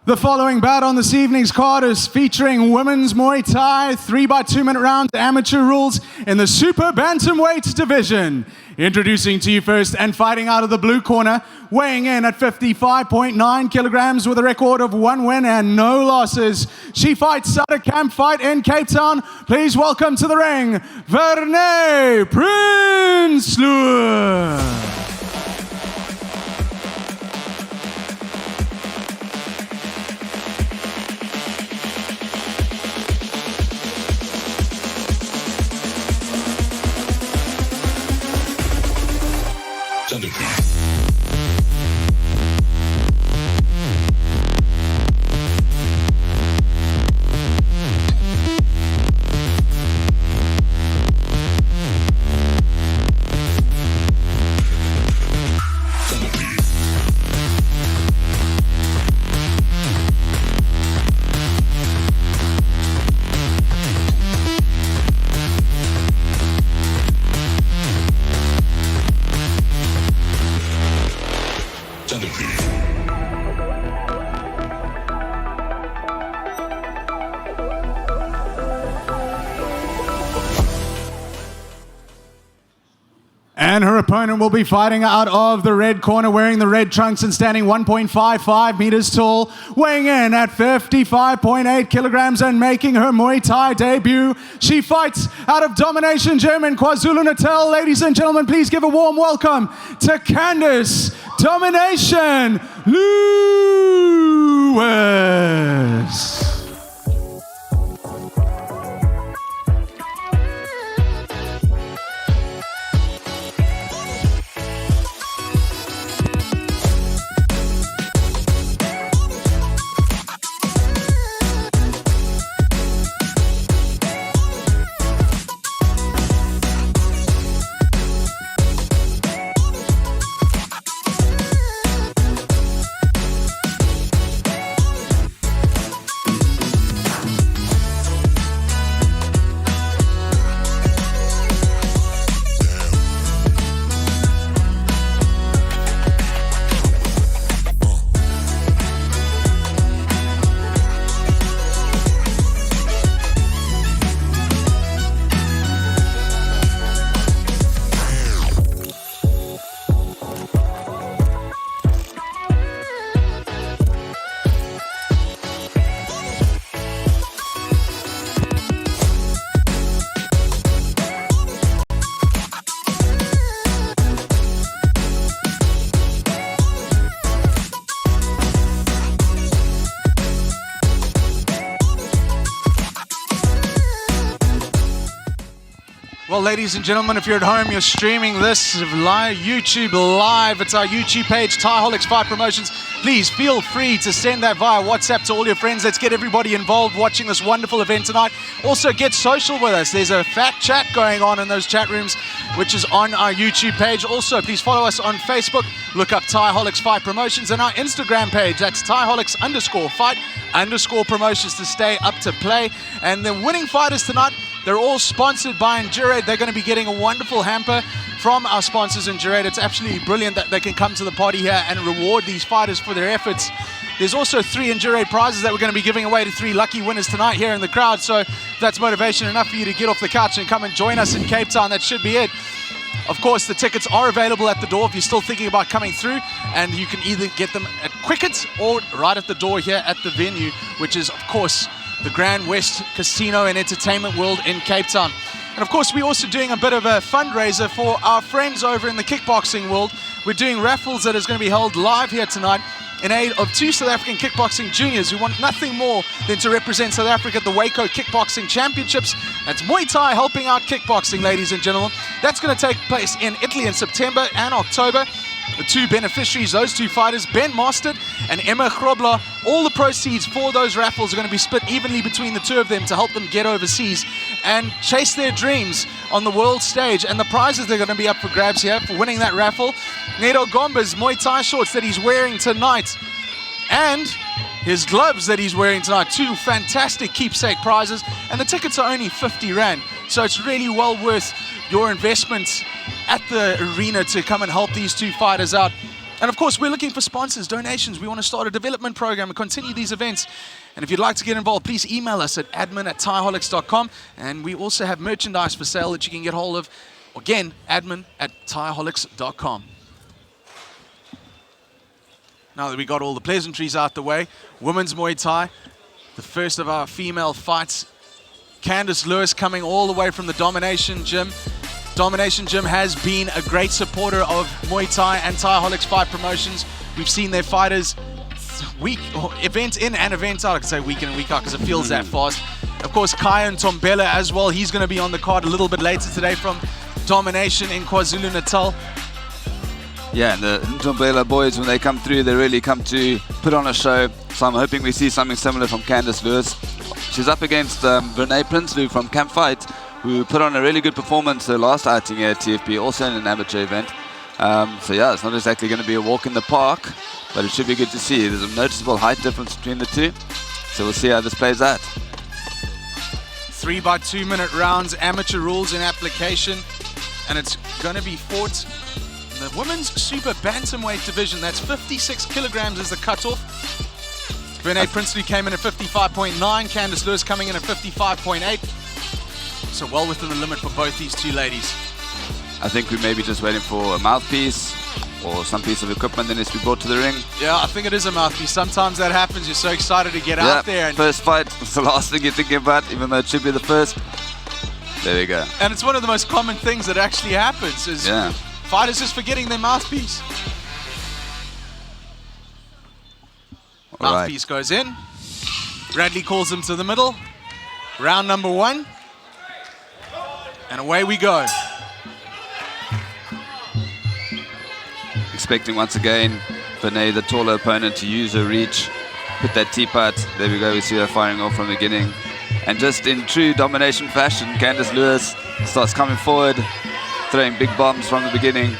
The following bout on this evening's card is featuring women's Muay Thai, 3x2 minute rounds, amateur rules in the super bantamweight division. Introducing to you first and fighting out of the blue corner, weighing in at 55.9 kilograms with a record of 1 win and no losses. She fights at a camp fight in Cape Town. Please welcome to the ring, Verne Prinsloo. And her opponent will be fighting out of the red corner, wearing the red trunks and standing 1.55 meters tall, weighing in at 55.8 kilograms and making her Muay Thai debut. She fights out of Domination Gym in KwaZulu-Natal. Ladies and gentlemen, please give a warm welcome to Candice Domination Lewis. Well, ladies and gentlemen, if you're at home, you're streaming this live, YouTube live. It's our YouTube page, Thaiholics Fight Promotions. Please feel free to send that via WhatsApp to all your friends. Let's get everybody involved watching this wonderful event tonight. Also, get social with us. There's a fat chat going on in those chat rooms, which is on our YouTube page. Also, please follow us on Facebook. Look up Thaiholics Fight Promotions, and our Instagram page. That's Thaiholics_Fight_Promotions to stay up to play. And the winning fighters tonight, they're all sponsored by Endurate. They're going to be getting a wonderful hamper from our sponsors Endurate. It's absolutely brilliant that they can come to the party here and reward these fighters for their efforts. There's also 3 Endurate prizes that we're going to be giving away to 3 lucky winners tonight here in the crowd. So if that's motivation enough for you to get off the couch and come and join us in Cape Town, that should be it. Of course, the tickets are available at the door if you're still thinking about coming through, and you can either get them at Quicket or right at the door here at the venue, which is, of course, the Grand West Casino and Entertainment World in Cape Town. And of course, we're also doing a bit of a fundraiser for our friends over in the kickboxing world. We're doing raffles that is going to be held live here tonight in aid of 2 South African kickboxing juniors who want nothing more than to represent South Africa at the Waco Kickboxing Championships. That's Muay Thai helping out kickboxing, ladies and gentlemen. That's going to take place in Italy in September and October. The 2 beneficiaries, those 2 fighters, Ben Mostert and Emma Grobler, all the proceeds for those raffles are going to be split evenly between the 2 of them to help them get overseas and chase their dreams on the world stage. And the prizes they're going to be up for grabs here for winning that raffle: Nedo Gomba's Muay Thai shorts that he's wearing tonight, and his gloves that he's wearing tonight. 2 fantastic keepsake prizes, and the tickets are only 50 Rand. So it's really well worth your investment at the arena to come and help these 2 fighters out. And of course, we're looking for sponsors, donations. We want to start a development program and continue these events. And if you'd like to get involved, please email us at admin@thaiholics.com. And we also have merchandise for sale that you can get hold of. Again, admin@thaiholics.com. Now that we got all the pleasantries out the way, women's Muay Thai, the first of our female fights. Candice Lewis coming all the way from the Domination Gym. Domination Gym has been a great supporter of Muay Thai and Thaiholics Fight Promotions. We've seen their fighters event in and event out. I could say week in and week out because it feels that fast. Of course, Kaya Ntombela as well. He's going to be on the card a little bit later today from Domination in KwaZulu-Natal. Yeah, and the Ntombela boys, when they come through, they really come to put on a show. So I'm hoping we see something similar from Candice Lewis. She's up against Verne Prinsloo from Camp Fight, who put on a really good performance her last outing here at TFP, also in an amateur event. So yeah, it's not exactly going to be a walk in the park, but it should be good to see. There's a noticeable height difference between the two. So we'll see how this plays out. 3 by 2 minute rounds, amateur rules in application, and it's going to be fought in the women's super bantamweight division. That's 56 kilograms is the cutoff. Verne Prinsloo came in at 55.9, Candice Lewis coming in at 55.8. So well within the limit for both these two ladies. I think we may be just waiting for a mouthpiece or some piece of equipment that needs to be brought to the ring. Yeah, I think it is a mouthpiece. Sometimes that happens. You're so excited to get out there. And first fight, it's the last thing you're thinking about, even though it should be the first. There we go. And it's one of the most common things that actually happens is fighters just forgetting their mouthpiece. Mouthpiece goes in. Bradley calls him to the middle. Round number 1. And away we go. Expecting once again Verne, the taller opponent, to use her reach, put that teapot. There we go, we see her firing off from the beginning. And just in true Domination fashion, Candice Lewis starts coming forward, throwing big bombs from the beginning.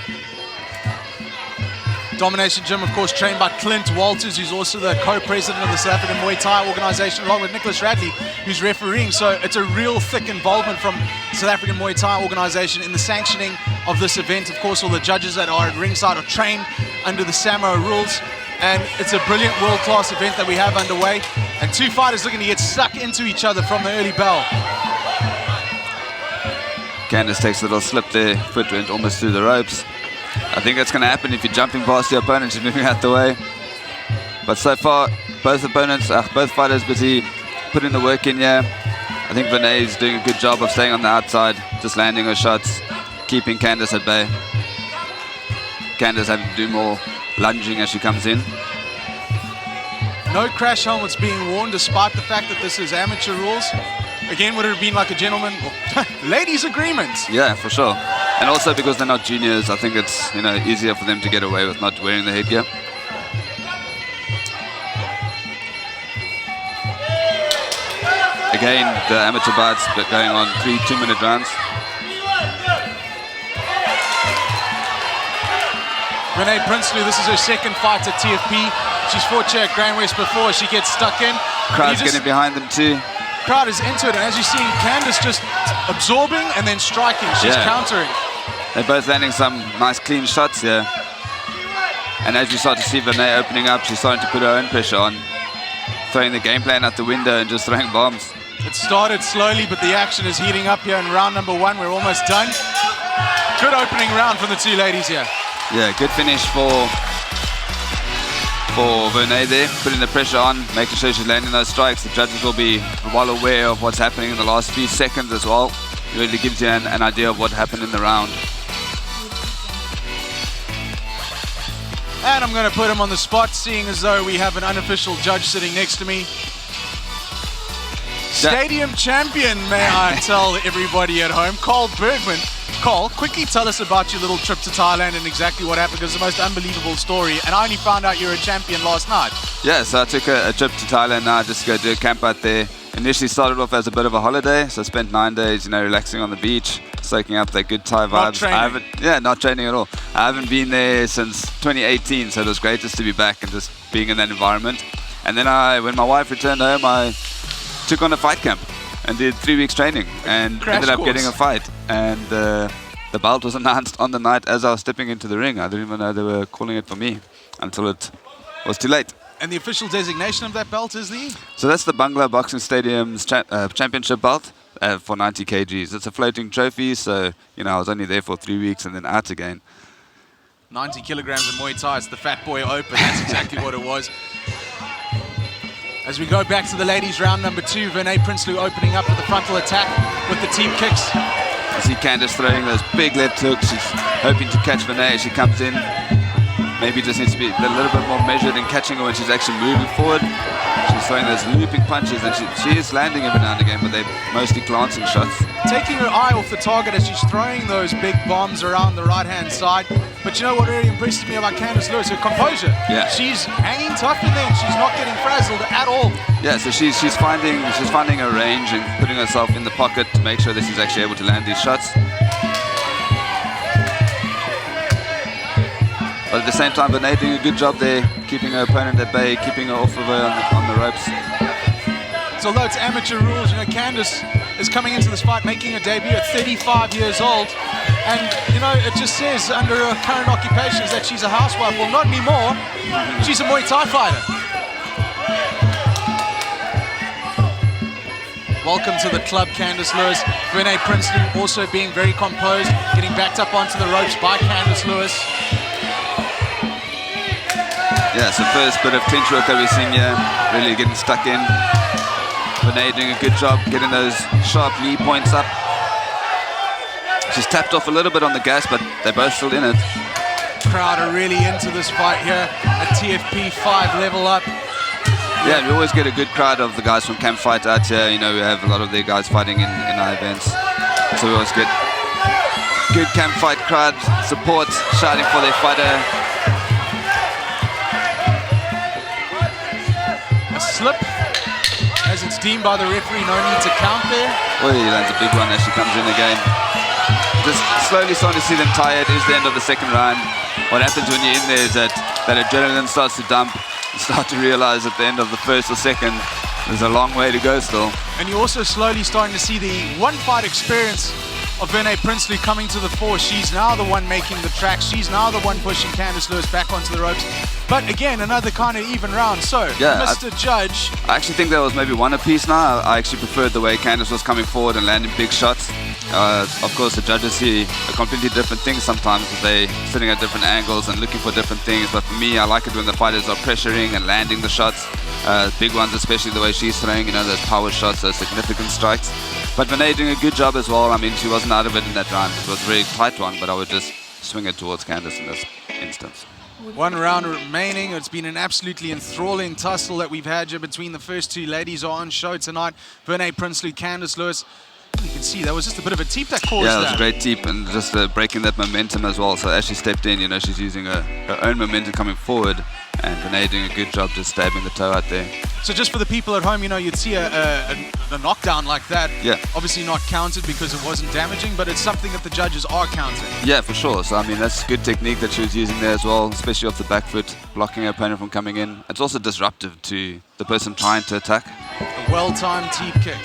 Domination Gym, of course, trained by Clint Walters, who's also the co-president of the South African Muay Thai organization, along with Nicholas Radley, who's refereeing. So it's a real thick involvement from the South African Muay Thai organization in the sanctioning of this event. Of course, all the judges that are at ringside are trained under the SAMO rules. And it's a brilliant world-class event that we have underway. And two fighters looking to get stuck into each other from the early bell. Candice takes a little slip there, foot went almost through the ropes. I think that's going to happen if you're jumping past your opponent, you're moving out the way. But so far, both fighters busy putting the work in here. I think Verne is doing a good job of staying on the outside, just landing her shots, keeping Candice at bay. Candice having to do more lunging as she comes in. No crash helmets being worn, despite the fact that this is amateur rules. Again, would it have been like a gentleman, ladies' agreement? Yeah, for sure. And also because they're not juniors, I think it's easier for them to get away with not wearing the headgear. Again, the amateur bouts going on 3 2-minute rounds. Verne Prinsloo, this is her second fight at TFP. She's fought here at Grand West before. She gets stuck in. Crowd's getting behind them too. Crowd is into it, and as you see, Candice just absorbing and then striking. She's countering. They're both landing some nice clean shots here. And as you start to see Verne opening up, she's starting to put her own pressure on, throwing the game plan out the window and just throwing bombs. It started slowly, but the action is heating up here in round number 1. We're almost done. Good opening round from the two ladies here. Yeah, good finish for Verne there, putting the pressure on, making sure she's landing those strikes. The judges will be well aware of what's happening in the last few seconds as well. It really gives you an idea of what happened in the round. And I'm going to put him on the spot, seeing as though we have an unofficial judge sitting next to me. Stadium champion, may I tell everybody at home, Carl Bergman. Carl, quickly tell us about your little trip to Thailand and exactly what happened, because it's the most unbelievable story. And I only found out you're a champion last night. Yeah, so I took a trip to Thailand now just to go do a camp out there. Initially started off as a bit of a holiday, so I spent 9 days, relaxing on the beach, soaking up that good Thai vibes. Not training at all. I haven't been there since 2018, so it was great just to be back and just being in that environment. And then when my wife returned home, I took on a fight camp and did 3 weeks training and ended up getting a fight. And the belt was announced on the night as I was stepping into the ring. I didn't even know they were calling it for me. until it was too late. And the official designation of that belt is the? So that's the Bangla Boxing Stadium's championship belt for 90 kgs. It's a floating trophy, so I was only there for 3 weeks and then out again. 90 kilograms of Muay Thai. It's the Fat Boy Open. That's exactly what it was. As we go back to the ladies' round number 2, Verne Prinsloo opening up with the frontal attack with the team kicks. You see Candice throwing those big left hooks. She's hoping to catch Verne as she comes in. Maybe just needs to be a little bit more measured in catching her when she's actually moving forward. She's throwing those looping punches, and she is landing every now and again, but they're mostly glancing shots. Taking her eye off the target as she's throwing those big bombs around the right-hand side. But you know what really impresses me about Candice Lewis? Her composure. Yeah. She's hanging tough in there, and she's not getting frazzled at all. Yeah, so she's finding her range and putting herself in the pocket to make sure that she's actually able to land these shots. But at the same time, Verne doing a good job there, keeping her opponent at bay, keeping her off of her on the ropes. So although it's amateur rules, Candice is coming into this fight making her debut at 35 years old. And, it just says under her current occupations that she's a housewife. Well, not anymore. She's a Muay Thai fighter. Welcome to the club, Candice Lewis. Verne Prinsloo also being very composed, getting backed up onto the ropes by Candice Lewis. Yeah, so first bit of clinch work that we've seen here, really getting stuck in. Verne doing a good job getting those sharp knee points up. She's tapped off a little bit on the gas, but they're both still in it. Crowd are really into this fight here at TFP 5 Level Up. Yeah, we always get a good crowd of the guys from Camp Fight out here. We have a lot of their guys fighting in our events. So we always get good Camp Fight crowd support, shouting for their fighter. Slip, as it's deemed by the referee, no need to count there. Well, he lands a big one as she comes in again. Just slowly starting to see them tired. It is the end of the second round. What happens when you're in there is that adrenaline starts to dump. You start to realize at the end of the first or second, there's a long way to go still. And you're also slowly starting to see the one-fight experience of Verne Prinsloo coming to the fore. She's now the one making the tracks. She's now the one pushing Candice Lewis back onto the ropes. But again, another kind of even round. So, yeah, Mr. Judge. I actually think there was maybe one apiece now. I actually preferred the way Candice was coming forward and landing big shots. Of course, the judges see a completely different thing sometimes. They're sitting at different angles and looking for different things. But for me, I like it when the fighters are pressuring and landing the shots. Big ones, especially the way she's throwing, those power shots, those significant strikes. But Verne doing a good job as well. I mean, she wasn't out of it in that round. It was a very tight one, but I would just swing it towards Candice in this instance. One round remaining. It's been an absolutely enthralling tussle that we've had here between the first two ladies on show tonight. Verne Prinsloo, Candice Lewis. You can see that was just a bit of a teep that caused that. Yeah, it was a great teep and just breaking that momentum as well. So as she stepped in, she's using her own momentum coming forward, and Verne doing a good job just stabbing the toe out there. So just for the people at home, you'd see a knockdown like that. Yeah. Obviously not counted because it wasn't damaging, but it's something that the judges are counting. Yeah, for sure. So I mean, that's good technique that she was using there as well, especially off the back foot, blocking her opponent from coming in. It's also disruptive to the person trying to attack. A well-timed teep kick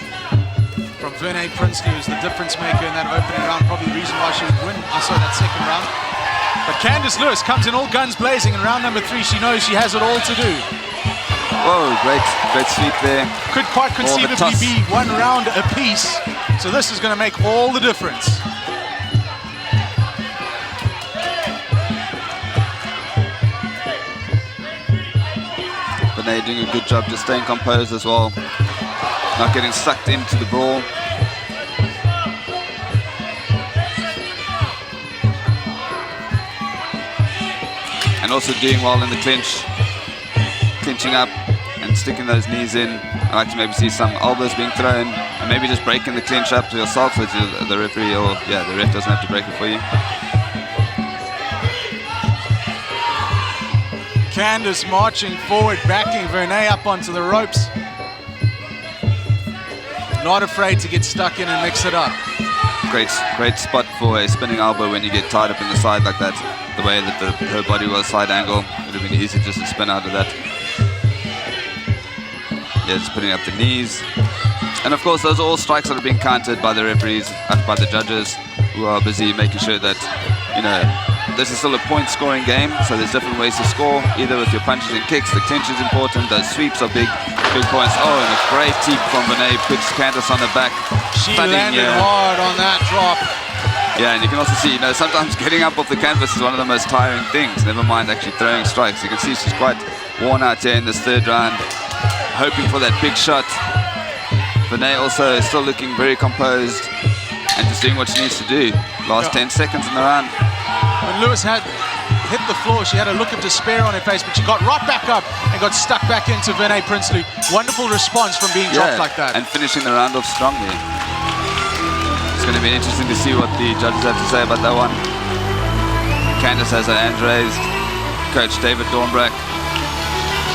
from Verne Prinsloo is the difference maker in that opening round, probably the reason why she would win that second round. But Candice Lewis comes in all guns blazing in round number 3. She knows she has it all to do. Whoa, great sweep there. Could quite conceivably be one round apiece, so this is going to make all the difference. Verne doing a good job just staying composed as well. Not getting sucked into the brawl. And also doing well in the clinch. Clinching up and sticking those knees in. I like to maybe see some elbows being thrown and maybe just breaking the clinch up to yourself so the referee or the ref doesn't have to break it for you. Candice marching forward, backing Verne up onto the ropes. Not afraid to get stuck in and mix it up. Great spot for a spinning elbow when you get tied up in the side like that. The way that her body was side angle, it would have been easy just to spin out of that. Yeah, just putting up the knees. And of course, those are all strikes that are being counted by the referees, by the judges, who are busy making sure that, this is still a point-scoring game, so there's different ways to score, either with your punches and kicks. The clinch is important. Those sweeps are big points. Oh, and a great teep from Verne puts Candice on the back. She landed hard on that drop. Yeah, and you can also see, you know, sometimes getting up off the canvas is one of the most tiring things, never mind actually throwing strikes. You can see she's quite worn out here in this third round, hoping for that big shot. Verne also is still looking very composed and just doing what she needs to do. Last 10 seconds in the round. When Lewis had hit the floor, she had a look of despair on her face, but she got right back up and got stuck back into Verne Prinsloo. Wonderful response from being dropped like that. And finishing the round off strongly. It's going to be interesting to see what the judges have to say about that one. Candice has her hands raised. Coach David Dornbrack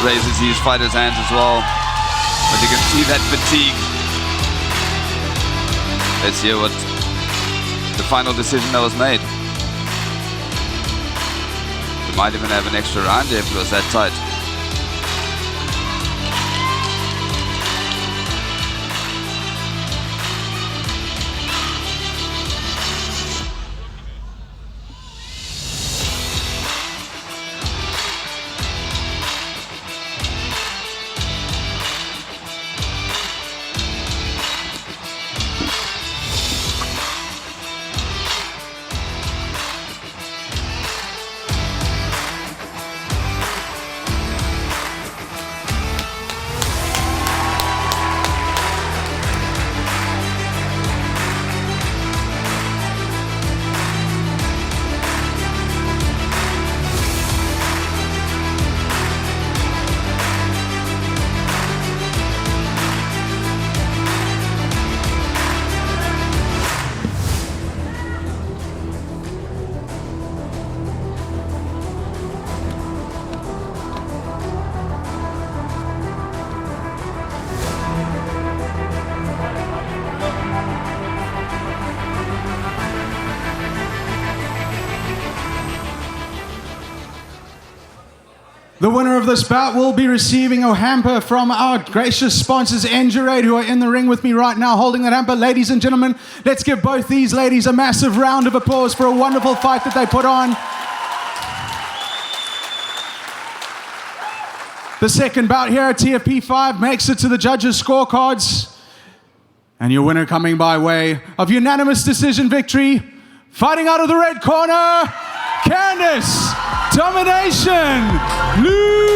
raises his fighter's hands as well. But you can see that fatigue. Let's hear what the final decision that was made. We might even have an extra round here if it was that tight. The winner of this bout will be receiving a hamper from our gracious sponsors, Endurade, who are in the ring with me right now holding that hamper. Ladies and gentlemen, let's give both these ladies a massive round of applause for a wonderful fight that they put on. The second bout here at TFP 5 makes it to the judges' scorecards. And your winner coming by way of unanimous decision victory, fighting out of the red corner, Candice Domination Lewis.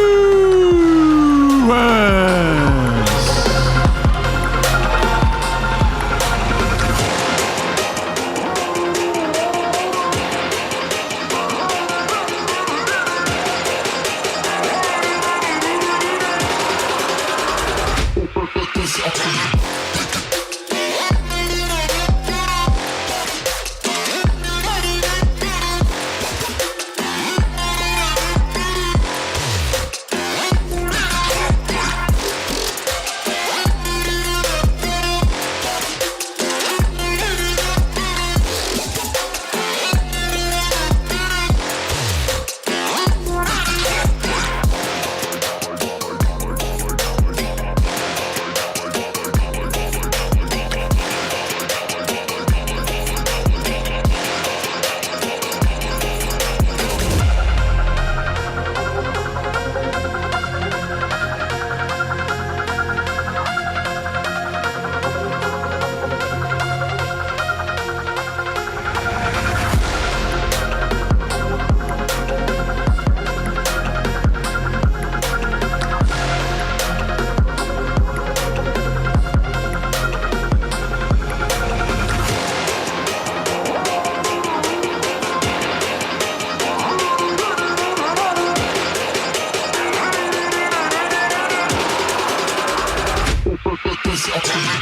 This